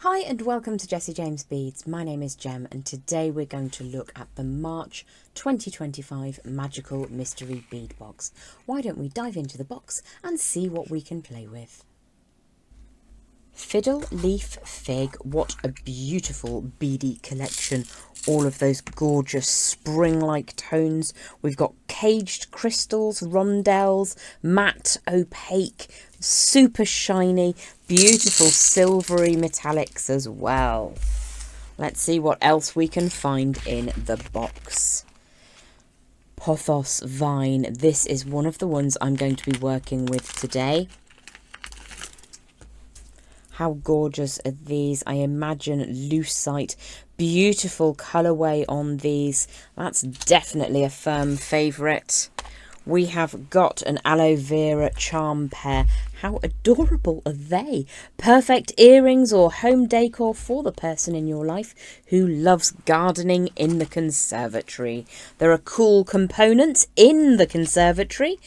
Hi and welcome to Jessie James Beads. My name is Jem and today we're going to look at the March 2025 Magical Mystery Bead Box. Why don't we dive into the box and see what we can play with? Fiddle Leaf Fig, what a beautiful beady collection. All of those gorgeous spring-like tones. We've got caged crystals, rondelles, matte, opaque, super shiny, beautiful silvery metallics as well. Let's see what else we can find in the box. Pothos Vine. This is one of the ones I'm going to be working with today. How gorgeous are these? I imagine lucite. Beautiful colourway on these. That's definitely a firm favourite. We have got an aloe vera charm pair. How adorable are they? Perfect earrings or home decor for the person in your life who loves gardening in the conservatory. There are cool components in the conservatory.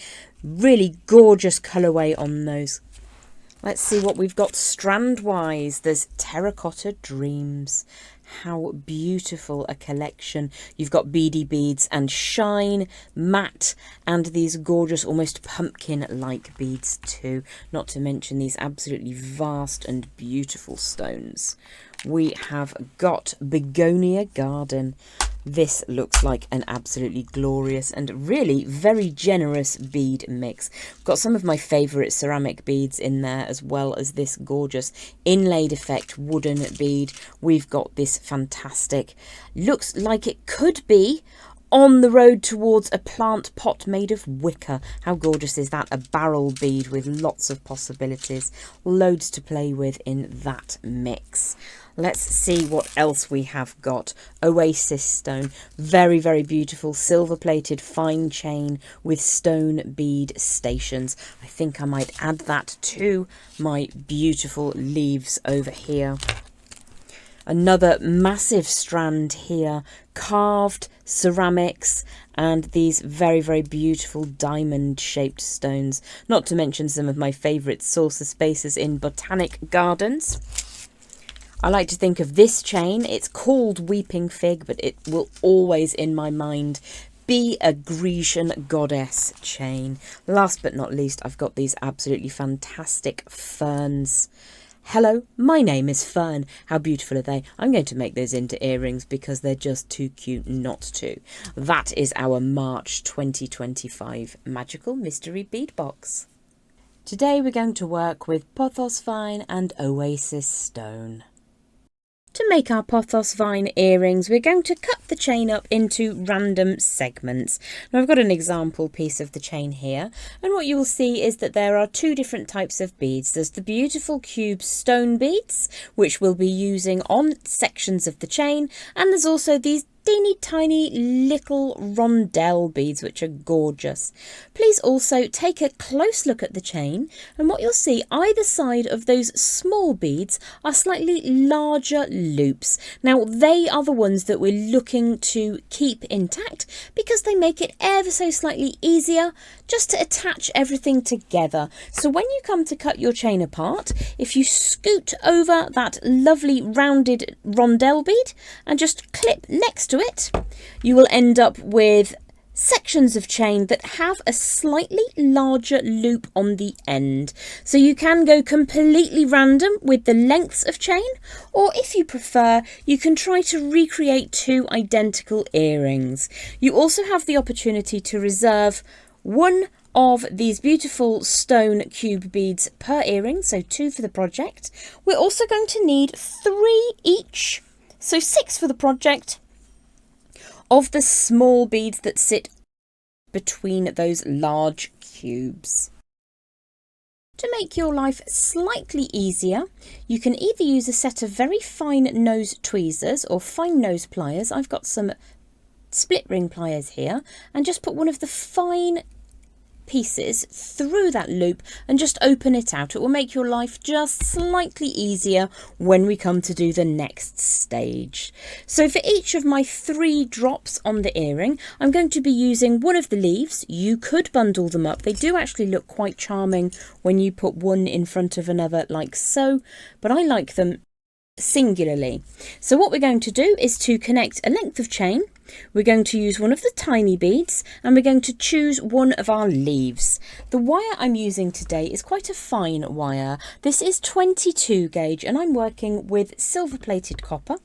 Really gorgeous colourway on those. Let's see what we've got strand-wise. There's Terracotta Dreams. How beautiful a collection. You've got beady beads and shine, matte, and these gorgeous, almost pumpkin-like beads too. Not to mention these absolutely vast and beautiful stones. We have got Begonia Garden. This looks like an absolutely glorious and really very generous bead mix. Got some of my favourite ceramic beads in there, as well as this gorgeous inlaid effect wooden bead. We've got this fantastic, looks like it could be on the road towards a plant pot made of wicker. How gorgeous is that? A barrel bead with lots of possibilities. Loads to play with in that mix. Let's see what else we have got. Oasis Stone. Very, very beautiful silver plated fine chain with stone bead stations. I think I might add that to my beautiful leaves over here. Another massive strand here, carved ceramics and these very, very beautiful diamond shaped stones. Not to mention some of my favourite saucer spaces in botanic gardens. I like to think of this chain. It's called Weeping Fig, but it will always in my mind be a Grecian goddess chain. Last but not least, I've got these absolutely fantastic ferns. Hello, my name is Fern. How beautiful are they? I'm going to make those into earrings because they're just too cute not to. That is our March 2025 Magical Mystery Bead Box. Today we're going to work with Pothos Vine and Oasis Stone. To make our Pothos Vine earrings, we're going to cut the chain up into random segments. Now I've got an example piece of the chain here, and what you will see is that there are two different types of beads. There's the beautiful cube stone beads, which we'll be using on sections of the chain, and there's also these teeny tiny little rondelle beads, which are gorgeous. Please also take a close look at the chain, and what you'll see either side of those small beads are slightly larger loops. Now they are the ones that we're looking to keep intact because they make it ever so slightly easier just to attach everything together. So when you come to cut your chain apart, if you scoot over that lovely rounded rondelle bead and just clip next to it, you will end up with sections of chain that have a slightly larger loop on the end. So you can go completely random with the lengths of chain, or if you prefer, you can try to recreate two identical earrings. You also have the opportunity to reserve one of these beautiful stone cube beads per earring, so 2 for the project. We're also going to need 3 each, so 6 for the project, of the small beads that sit between those large cubes. To make your life slightly easier, you can either use a set of very fine nose tweezers or fine nose pliers. I've got some split ring pliers here, and just put one of the fine pieces through that loop and just open it out. It will make your life just slightly easier when we come to do the next stage. So for each of my 3 drops on the earring, I'm going to be using one of the leaves. You could bundle them up. They do actually look quite charming when you put one in front of another like so, but I like them singularly. So what we're going to do is to connect a length of chain. We're going to use one of the tiny beads and we're going to choose one of our leaves. The wire I'm using today is quite a fine wire. This is 22 gauge and I'm working with silver plated copper.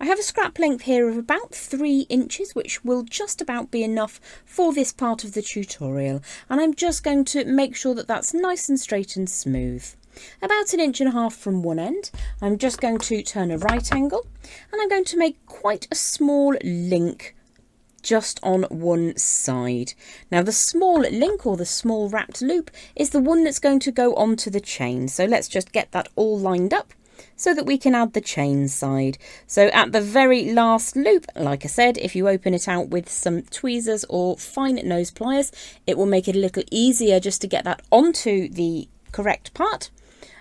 I have a scrap length here of about 3 inches, which will just about be enough for this part of the tutorial. And I'm just going to make sure that that's nice and straight and smooth. About 1.5 inches from one end. I'm just going to turn a right angle and I'm going to make quite a small link just on one side. Now the small link or the small wrapped loop is the one that's going to go onto the chain. So let's just get that all lined up so that we can add the chain side. So at the very last loop, like I said, if you open it out with some tweezers or fine nose pliers, it will make it a little easier just to get that onto the correct part.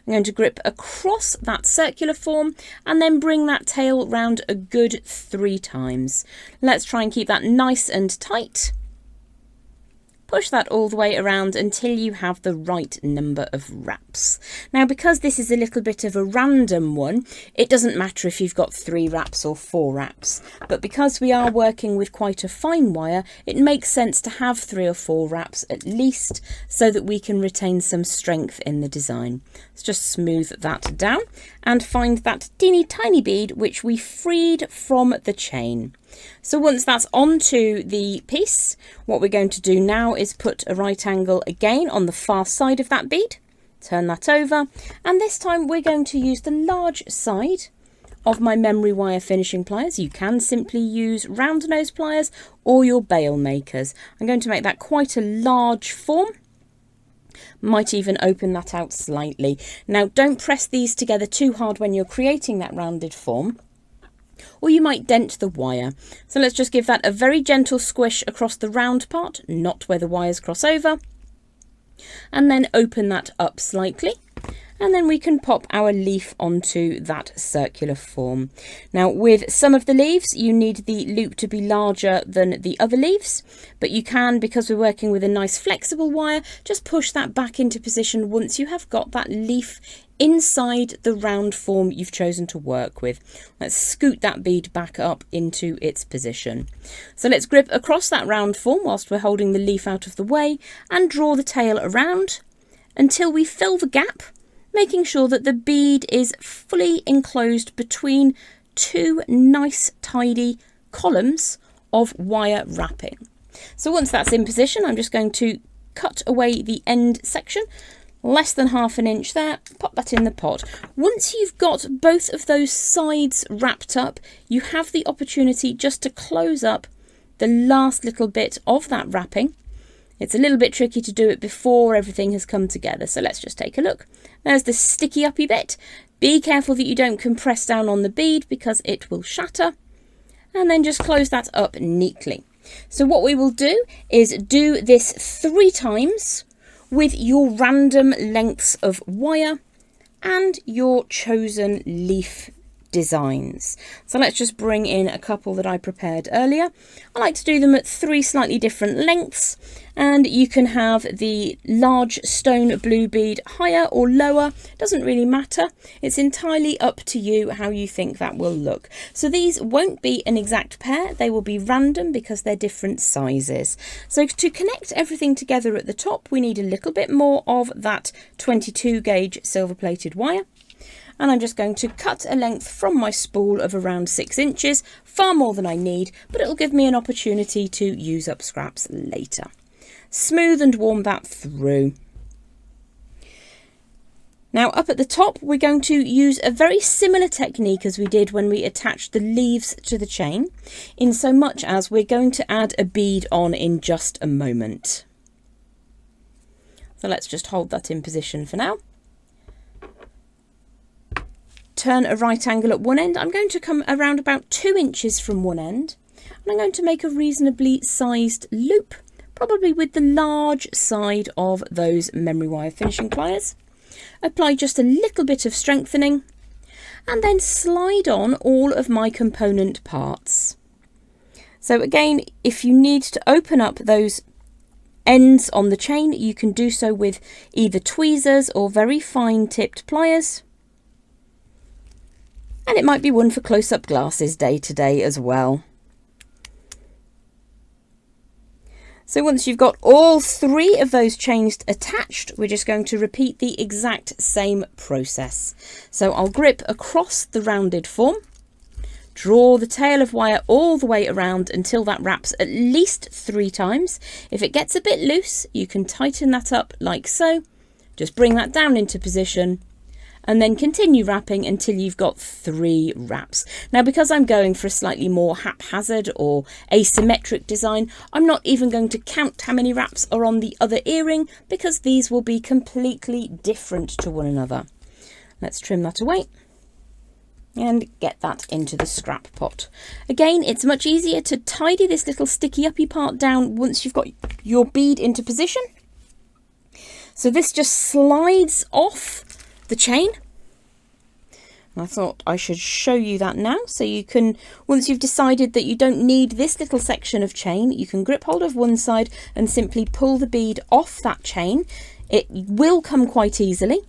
I'm going to grip across that circular form and then bring that tail round a good 3 times. Let's try and keep that nice and tight. Push that all the way around until you have the right number of wraps. Now, because this is a little bit of a random one, it doesn't matter if you've got 3 wraps or 4 wraps. But because we are working with quite a fine wire, it makes sense to have 3 or 4 wraps at least so that we can retain some strength in the design. Let's just smooth that down and find that teeny tiny bead which we freed from the chain. So once that's onto the piece, what we're going to do now is put a right angle again on the far side of that bead, turn that over, and this time we're going to use the large side of my memory wire finishing pliers. You can simply use round nose pliers or your bail makers. I'm going to make that quite a large form. Might even open that out slightly. Now don't press these together too hard when you're creating that rounded form, or you might dent the wire. So let's just give that a very gentle squish across the round part, not where the wires cross over, and then open that up slightly. And then we can pop our leaf onto that circular form. Now with some of the leaves you need the loop to be larger than the other leaves, but you can, because we're working with a nice flexible wire, just push that back into position once you have got that leaf inside the round form you've chosen to work with. Let's scoot that bead back up into its position. So let's grip across that round form whilst we're holding the leaf out of the way and draw the tail around until we fill the gap, making sure that the bead is fully enclosed between 2 nice tidy columns of wire wrapping. So once that's in position, I'm just going to cut away the end section, less than 1/2 inch there, pop that in the pot. Once you've got both of those sides wrapped up, you have the opportunity just to close up the last little bit of that wrapping. It's a little bit tricky to do it before everything has come together, so let's just take a look. There's the sticky uppy bit. Be careful that you don't compress down on the bead because it will shatter. And then just close that up neatly. So what we will do is do this 3 times with your random lengths of wire and your chosen leaf designs. So let's just bring in a couple that I prepared earlier. I like to do them at 3 slightly different lengths, and you can have the large stone blue bead higher or lower, doesn't really matter. It's entirely up to you how you think that will look. So these won't be an exact pair, they will be random because they're different sizes. So to connect everything together at the top, we need a little bit more of that 22 gauge silver plated wire. And I'm just going to cut a length from my spool of around 6 inches, far more than I need, but it'll give me an opportunity to use up scraps later. Smooth and warm that through. Now up at the top, we're going to use a very similar technique as we did when we attached the leaves to the chain, in so much as we're going to add a bead on in just a moment. So let's just hold that in position for now. Turn a right angle at one end. I'm going to come around about 2 inches from one end, and I'm going to make a reasonably sized loop, probably with the large side of those memory wire finishing pliers. Apply just a little bit of strengthening and then slide on all of my component parts. So again, if you need to open up those ends on the chain, you can do so with either tweezers or very fine tipped pliers. And it might be one for close-up glasses day to day as well. So once you've got all 3 of those chains attached, we're just going to repeat the exact same process. So I'll grip across the rounded form, draw the tail of wire all the way around until that wraps at least 3 times. If it gets a bit loose, you can tighten that up like so. Just bring that down into position and then continue wrapping until you've got 3 wraps. Now, because I'm going for a slightly more haphazard or asymmetric design, I'm not even going to count how many wraps are on the other earring because these will be completely different to one another. Let's trim that away and get that into the scrap pot. Again, it's much easier to tidy this little sticky uppy part down once you've got your bead into position. So this just slides off the chain. And I thought I should show you that now, so you can, once you've decided that you don't need this little section of chain, you can grip hold of one side and simply pull the bead off that chain. It will come quite easily.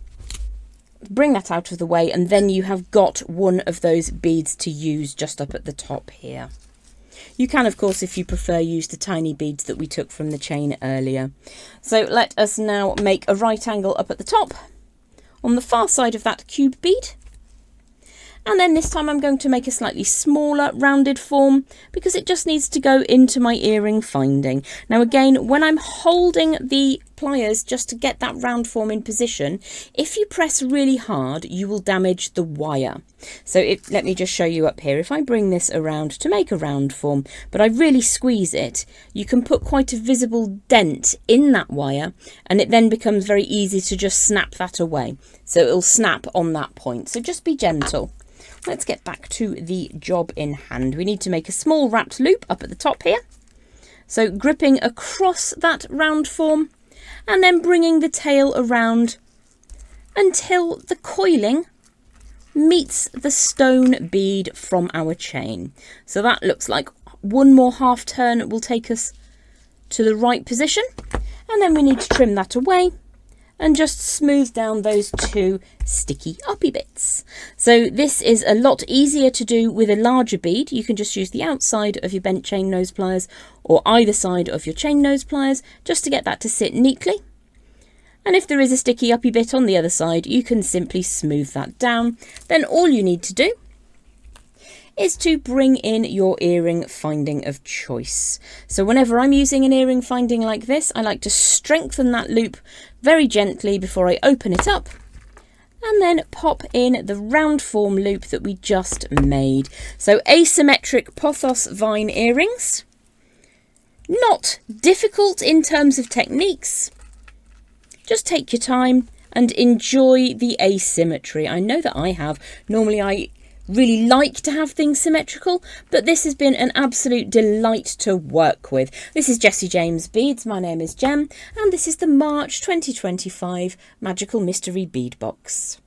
Bring that out of the way, and then you have got one of those beads to use just up at the top here. You can, of course, if you prefer, use the tiny beads that we took from the chain earlier. So let us now make a right angle up at the top on the far side of that cube bead. And then this time I'm going to make a slightly smaller rounded form because it just needs to go into my earring finding. Now again, when I'm holding the pliers just to get that round form in position, if you press really hard, you will damage the wire. So let me just show you up here. If I bring this around to make a round form, but I really squeeze it, you can put quite a visible dent in that wire, and it then becomes very easy to just snap that away. So it'll snap on that point. So just be gentle. Let's get back to the job in hand. We need to make a small wrapped loop up at the top here. So gripping across that round form and then bringing the tail around until the coiling meets the stone bead from our chain. So that looks like one more half turn will take us to the right position, and then we need to trim that away and just smooth down those 2 sticky uppy bits. So this is a lot easier to do with a larger bead. You can just use the outside of your bent chain nose pliers or either side of your chain nose pliers just to get that to sit neatly. And if there is a sticky uppy bit on the other side, you can simply smooth that down. Then all you need to do is to bring in your earring finding of choice. So whenever I'm using an earring finding like this, I like to strengthen that loop very gently before I open it up, and then pop in the round form loop that we just made. So asymmetric Pothos Vine earrings. Not difficult in terms of techniques. Just take your time and enjoy the asymmetry. I know that I have. Normally I really like to have things symmetrical, but this has been an absolute delight to work with. This is Jessie James Beads. My name is Jem, and this is the March 2025 Magical Mystery Bead Box.